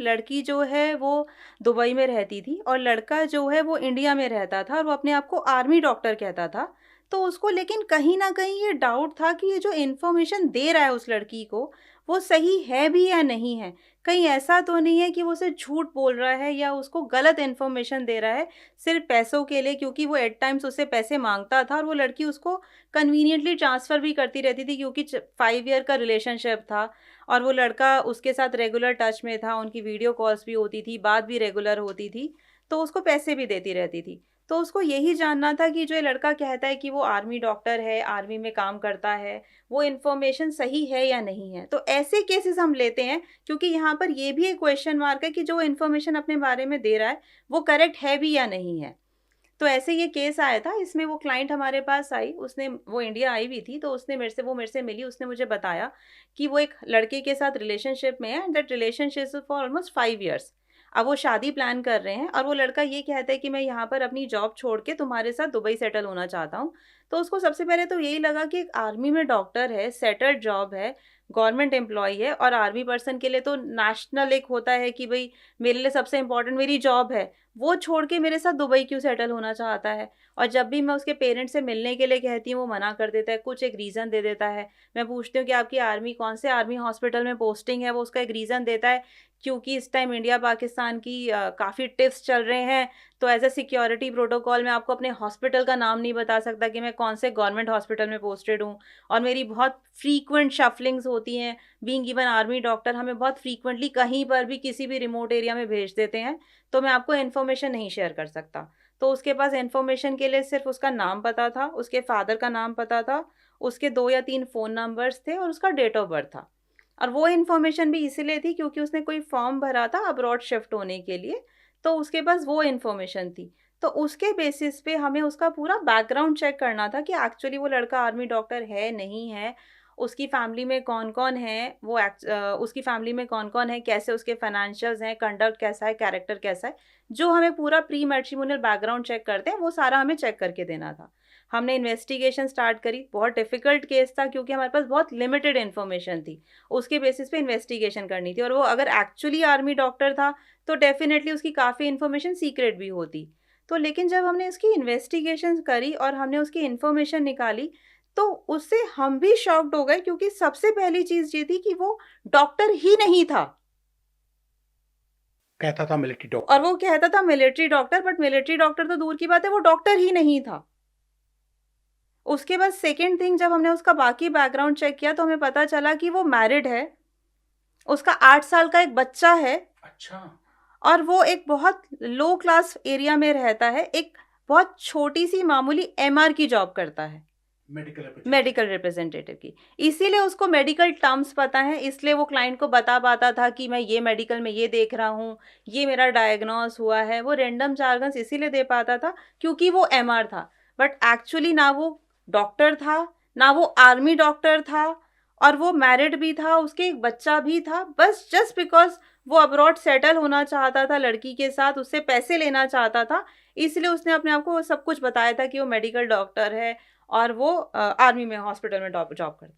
लड़की जो है वो दुबई में रहती थी और लड़का जो है वो इंडिया में रहता था और वो अपने आप को आर्मी डॉक्टर कहता था। तो उसको लेकिन कहीं न कहीं ये डाउट था कि ये जो इन्फॉर्मेशन दे रहा है उस लड़की को, वो सही है भी या नहीं है? कहीं ऐसा तो नहीं है कि वो उसे झूठ बोल रहा है या उसको गलत इन्फॉर्मेशन दे रहा है, सिर्फ़ पैसों के लिए, क्योंकि वो एट टाइम्स उससे पैसे माँगता था और वो लड़की उसको कन्वीनिएंटली ट्रांसफ़र भी करती रहती थी, क्योंकि 5 ईयर का रिलेशनशिप था और वो लड़का उसके साथ रेगुलर टच में था, उनकी वीडियो कॉल्स भी होती थी, बात भी रेगुलर होती थी, तो उसको पैसे भी देती रहती थी। तो उसको यही जानना था कि जो ये लड़का कहता है कि वो आर्मी डॉक्टर है, आर्मी में काम करता है, वो इन्फॉर्मेशन सही है या नहीं है। तो ऐसे केसेस हम लेते हैं, क्योंकि यहाँ पर ये भी एक क्वेश्चन मार्क है कि जो इन्फॉर्मेशन अपने बारे में दे रहा है, वो करेक्ट है भी या नहीं है। तो ऐसे ये केस आया था, इसमें वो क्लाइंट हमारे पास आई, उसने वो इंडिया आई हुई थी, तो उसने मेरे से मिली, उसने मुझे बताया कि वो एक लड़के के साथ रिलेशनशिप में है and that relationship is for almost 5 years. अब वो शादी प्लान कर रहे हैं और वो लड़का ये कहता है कि मैं यहाँ पर अपनी जॉब छोड़ के तुम्हारे साथ दुबई सेटल होना चाहता हूँ। तो उसको सबसे पहले तो यही लगा कि एक आर्मी में डॉक्टर है, सेटल्ड जॉब है, गवर्नमेंट एम्प्लॉयी है और आर्मी पर्सन के लिए तो नेशनल एक होता है कि भई मेरे लिए सबसे इम्पोर्टेंट मेरी जॉब है। वो छोड़ के मेरे साथ दुबई क्यों सेटल होना चाहता है? और जब भी मैं उसके पेरेंट्स से मिलने के लिए कहती हूँ, वो मना कर देता है, कुछ एक रीज़न दे देता है। मैं पूछती हूँ कि आपकी आर्मी कौन से आर्मी हॉस्पिटल में पोस्टिंग है? वो उसका एक रीज़न देता है, क्योंकि इस टाइम इंडिया-पाकिस्तान की काफ़ी टिफ्स चल रहे हैं, तो एज़ अ सिक्योरिटी प्रोटोकॉल मैं आपको अपने हॉस्पिटल का नाम नहीं बता सकता कि मैं कौन से गवर्नमेंट हॉस्पिटल में पोस्टेड हूँ। और मेरी बहुत फ्रीक्वेंट शफलिंग्स होती हैं, बीइंग इवन आर्मी डॉक्टर हमें बहुत फ्रीक्वेंटली कहीं पर भी किसी भी रिमोट एरिया में भेज देते हैं, तो मैं आपको इन्फॉर्मेशन नहीं शेयर कर सकता। तो उसके पास इन्फॉर्मेशन के लिए सिर्फ़ उसका नाम पता था, उसके फ़ादर का नाम पता था, उसके 2 या 3 फ़ोन नंबर्स थे और उसका डेट ऑफ बर्थ था। और वो इन्फॉर्मेशन भी इसीलिए थी क्योंकि उसने कोई फ़ॉर्म भरा था अब्रॉड शिफ्ट होने के लिए, तो उसके पास वो इन्फॉर्मेशन थी। तो उसके बेसिस पे हमें उसका पूरा बैकग्राउंड चेक करना था कि एक्चुअली वो लड़का आर्मी डॉक्टर है, नहीं है, उसकी फैमिली में कौन-कौन है, उसकी फैमिली में कौन-कौन है, कैसे उसके फाइनेंशियल्स हैं, कंडक्ट कैसा है, कैरेक्टर कैसा है, जो हमें पूरा प्री मैट्रिमोनियल बैकग्राउंड चेक करते हैं, वो सारा हमें चेक करके देना था। हमने इन्वेस्टिगेशन स्टार्ट करी, बहुत डिफ़िकल्ट केस था क्योंकि हमारे पास बहुत लिमिटेड इन्फॉर्मेशन थी। उसके बेसिस पे इन्वेस्टिगेशन करनी थी और वो अगर एक्चुअली आर्मी डॉक्टर था, तो डेफ़िनेटली उसकी काफ़ी इन्फॉर्मेशन सीक्रेट भी होती। तो लेकिन जब हमने उसकी इन्वेस्टिगेशंस करी और हमने उसकी इन्फॉर्मेशन निकाली, तो उससे हम भी शॉक्ड हो गए, क्योंकि सबसे पहली चीज़ ये थी कि वो डॉक्टर ही नहीं था। कहता था मिलिट्री और डॉक्टर। वो कहता था military doctor, but military doctor तो दूर की बात है, वो डॉक्टर ही नहीं था। उसके बाद सेकंड थिंग, जब हमने उसका बाकी बैकग्राउंड चेक किया तो हमें पता चला कि वो मैरिड है, उसका 8 साल का एक बच्चा है अच्छा। और वो एक बहुत लो क्लास एरिया में रहता है, एक बहुत छोटी-सी मामूली एमआर की जॉब करता है। Medical medical representative. रिप्रेजेंटेटिव की। इसीलिए उसको मेडिकल टर्म्स पता हैं, इसलिए वो क्लाइंट को बता पाता था कि मैं ये मेडिकल में ये देख रहा हूँ, ये मेरा डायग्नोस हुआ है। वो रैंडम जार्गन्स इसीलिए दे पाता था क्योंकि वो एमआर था। बट एक्चुअली ना वो डॉक्टर था, ना वो आर्मी डॉक्टर था और वो मैरिड भी था, उसके एक बच्चा भी था। बस जस्ट बिकॉज़ वो अब्रॉड सेटल होना चाहता था लड़की के साथ, उससे पैसे लेना चाहता था, इसलिए उसने अपने आप को वो सब कुछ बताया था कि वो मेडिकल डॉक्टर है और वो आर्मी में हॉस्पिटल में जॉब करता है।